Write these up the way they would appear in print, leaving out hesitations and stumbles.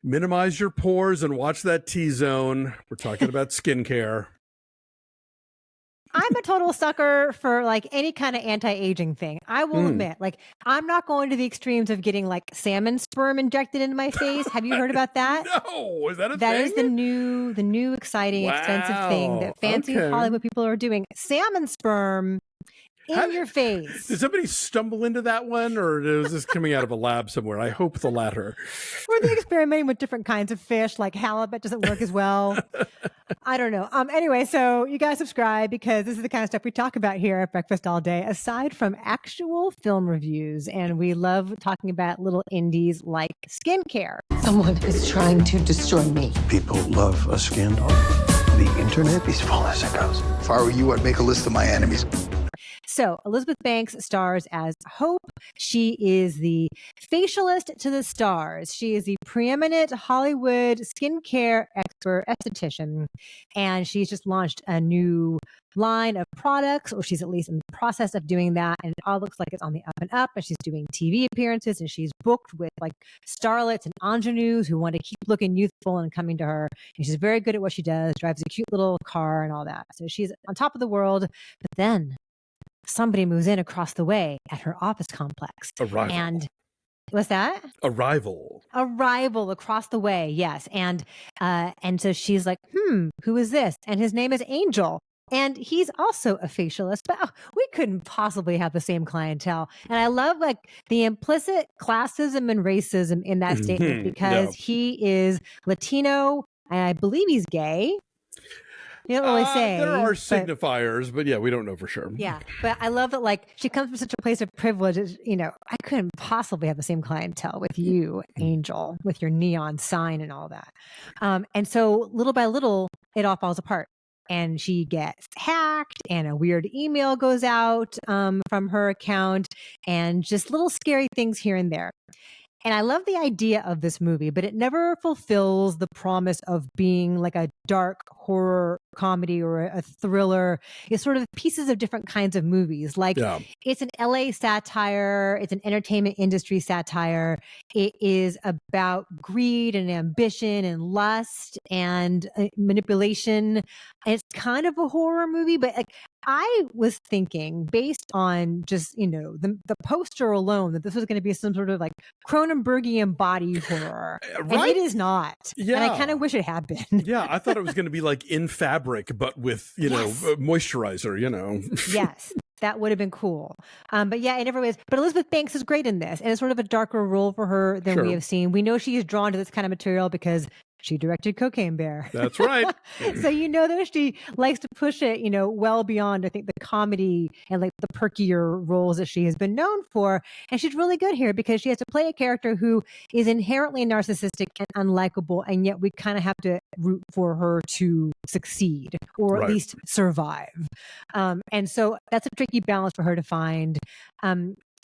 Minimize your pores and watch that T-zone. We're talking about skincare. I'm a total sucker for like any kind of anti-aging thing. I will admit, like I'm not going to the extremes of getting like salmon sperm injected into my face. Have you heard about that? No, is that a That thing? is the new exciting, expensive thing that fancy Hollywood people are doing. Salmon sperm in your face. Did somebody stumble into that one, or is this coming out of a lab somewhere? I hope the latter. Or they experimenting with different kinds of fish, like halibut doesn't work as well. I don't know. Anyway, so you guys subscribe because this is the kind of stuff we talk about here at Breakfast All Day, aside from actual film reviews. And we love talking about little indies like skincare. Someone is trying to destroy me. People love a scandal. The internet is full of sickos. If I were you, I'd make a list of my enemies. So Elizabeth Banks stars as Hope. She is the facialist to the stars. She is the preeminent Hollywood skincare expert esthetician. And she's just launched a new line of products, or she's at least in the process of doing that. And it all looks like it's on the up and up. And she's doing TV appearances, and she's booked with like starlets and ingenues who want to keep looking youthful and coming to her. And she's very good at what she does, drives a cute little car and all that. So she's on top of the world. But then somebody moves in across the way at her office complex. Arrival. And what's that? Arrival Across the way, yes. And so she's like, who is this? And his name is Angel. And he's also a facialist, but we couldn't possibly have the same clientele. And I love like the implicit classism and racism in that statement because he is Latino and I believe he's gay. You don't really say. There are signifiers, but yeah, we don't know for sure. Yeah, but I love that like she comes from such a place of privilege. You know, I couldn't possibly have the same clientele with you, Angel, with your neon sign and all that. And so little by little, it all falls apart. And she gets hacked and a weird email goes out from her account and just little scary things here and there. And I love the idea of this movie, but it never fulfills the promise of being like a dark horror comedy or a thriller. It's sort of pieces of different kinds of movies. Like it's an LA satire. It's an entertainment industry satire. It is about greed and ambition and lust and manipulation. And it's kind of a horror movie, but like, I was thinking based on just, you know, the poster alone that this was going to be some sort of like Cronenbergian body horror. Right? And it is not. Yeah. And I kind of wish it had been. Yeah. I thought it was going to be like In Fabric, but with, you know, moisturizer, you know. Yes. That would have been cool. But yeah, it never was. But Elizabeth Banks is great in this. And it's sort of a darker role for her than we have seen. We know she is drawn to this kind of material because she directed Cocaine Bear. That's right. So you know that she likes to push it, you know, well beyond, I think, the comedy and like the perkier roles that she has been known for. And she's really good here because she has to play a character who is inherently narcissistic and unlikable. And yet we kind of have to root for her to succeed or at least survive. And so that's a tricky balance for her to find.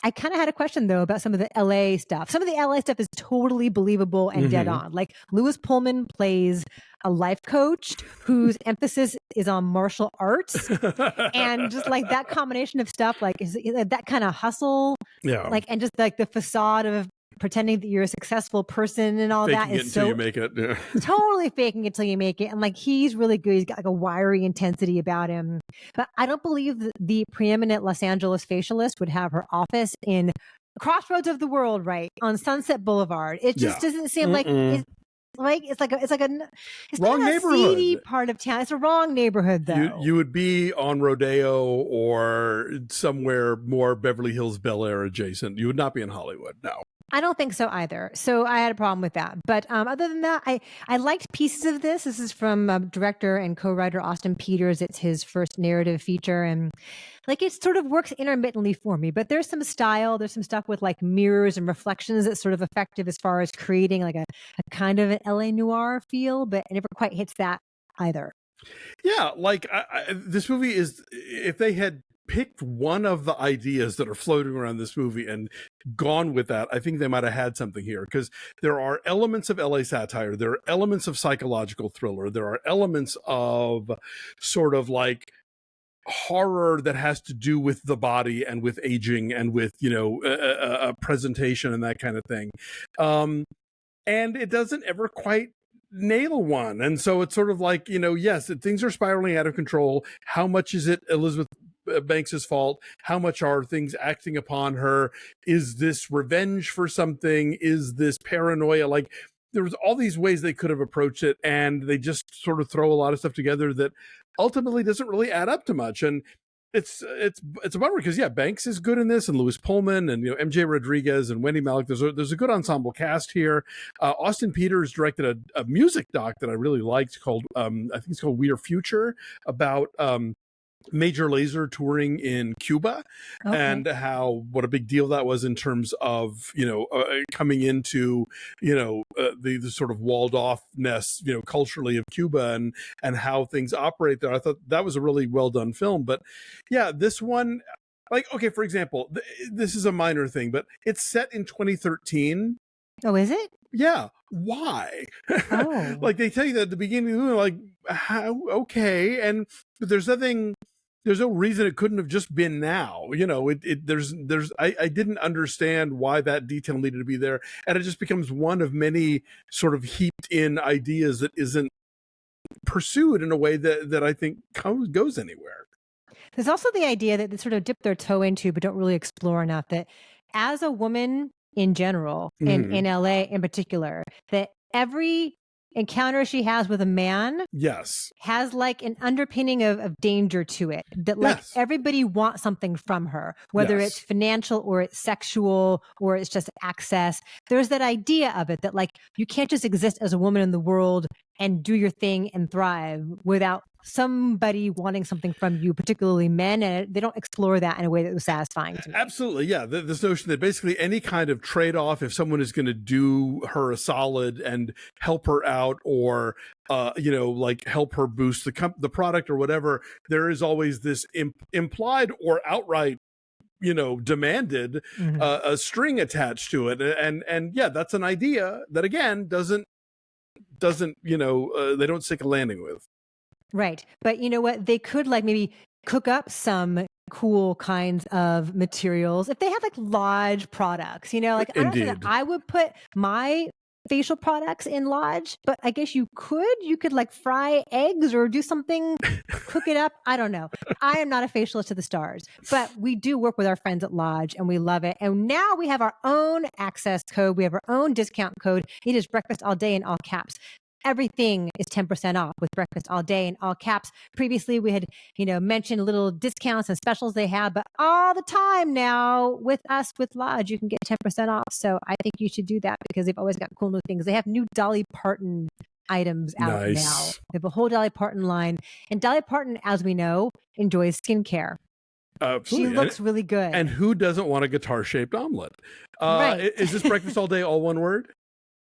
I kind of had a question, though, about some of the LA stuff. Some of the LA stuff is totally believable and dead on. Like Lewis Pullman plays a life coach whose emphasis is on martial arts. And just like that combination of stuff, like is that kind of hustle. Yeah. Like, and just like the facade of pretending that you're a successful person and all that is so you make it. Yeah. Totally faking it till you make it. And like he's really good. He's got like a wiry intensity about him. But I don't believe that the preeminent Los Angeles facialist would have her office in crossroads of the world, right on Sunset Boulevard. It just doesn't seem like it's like a wrong neighborhood. Seedy part of town. It's a wrong neighborhood, though. You would be on Rodeo or somewhere more Beverly Hills, Bel Air adjacent. You would not be in Hollywood. No. I don't think so either. So I had a problem with that. But other than that, I liked pieces of this. This is from director and co-writer Austin Peters. It's his first narrative feature. And like it sort of works intermittently for me. But there's some style. There's some stuff with like mirrors and reflections that's sort of effective as far as creating like a kind of an LA noir feel. But it never quite hits that either. Yeah, like this movie is, if they had picked one of the ideas that are floating around this movie and gone with that, I think they might have had something here, because there are elements of LA satire, there are elements of psychological thriller, there are elements of sort of like horror that has to do with the body and with aging and with, you know, presentation and that kind of thing. and it doesn't ever quite nail one. And so it's sort of like, yes, things are spiraling out of control. How much is it Elizabeth Banks's fault? How much are things acting upon her? Is this revenge for something? Is this paranoia? Like, there was all these ways they could have approached it, and they just sort of throw a lot of stuff together that ultimately doesn't really add up to much. And it's a bummer because Banks is good in this, and Louis Pullman, and MJ Rodriguez and Wendy Malick. There's a good ensemble cast here. Austin Peters directed a music doc that I really liked called I think it's called We Are Future, about Major Lazer touring in Cuba, and what a big deal that was in terms of coming into the sort of walled offness culturally of Cuba, and how things operate there. I thought that was a really well done film. But this one, like, okay, for example, this is a minor thing, but it's set in 2013. Oh, is it? Yeah. Why? Oh. Like, they tell you that at the beginning, like, how? Okay. But there's no reason it couldn't have just been now. I didn't understand why that detail needed to be there. And it just becomes one of many sort of heaped in ideas that isn't pursued in a way that I think goes anywhere. There's also the idea that they sort of dip their toe into, but don't really explore enough, that as a woman in general, in LA in particular, that every encounter she has with a man has like an underpinning of danger to it, that like everybody wants something from her, whether it's financial or it's sexual or it's just access. There's that idea of it that like you can't just exist as a woman in the world and do your thing and thrive without somebody wanting something from you, particularly men, and they don't explore that in a way that was satisfying to me. Absolutely, yeah. This notion that basically any kind of trade-off, if someone is going to do her a solid and help her out, or like help her boost the product or whatever, there is always this implied or outright demanded a string attached to it. And that's an idea that again doesn't they don't stick a landing with. Right. But you know what? They could like maybe cook up some cool kinds of materials if they had like Lodge products, like I don't know that I would put my facial products in Lodge, but I guess you could like fry eggs or do something, cook it up. I don't know. I am not a facialist to the stars, but we do work with our friends at Lodge and we love it. And now we have our own access code. We have our own discount code. It is Breakfast All Day in all caps. Everything is 10% off with Breakfast All Day in all caps. Previously, we had, mentioned little discounts and specials they have, but all the time now with us, with Lodge, you can get 10% off. So I think you should do that because they've always got cool new things. They have new Dolly Parton items out now. They have a whole Dolly Parton line. And Dolly Parton, as we know, enjoys skincare. She looks really good. And who doesn't want a guitar-shaped omelet? Right. Is this Breakfast All Day, all one word?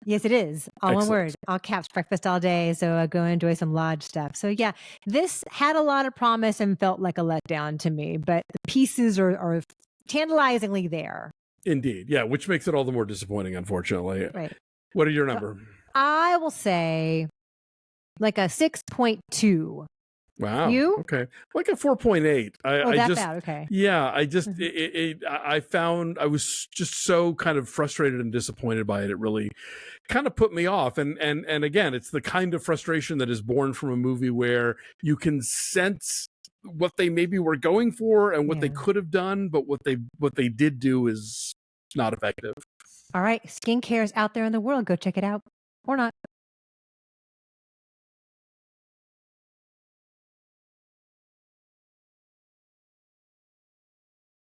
Yes, it is. All Excellent. One word, all caps, Breakfast All Day. So go enjoy some Lodge stuff. So yeah, this had a lot of promise and felt like a letdown to me, but the pieces are tantalizingly there. Indeed. Yeah, which makes it all the more disappointing, unfortunately. Right. What are your number? I will say like a 6.2. Wow. You? Okay. Like a 4.8. Bad. Okay. Yeah. I found I was just so kind of frustrated and disappointed by it. It really kind of put me off. And again, it's the kind of frustration that is born from a movie where you can sense what they maybe were going for and what they could have done, but what they did do is not effective. All right. Skincare is out there in the world. Go check it out or not.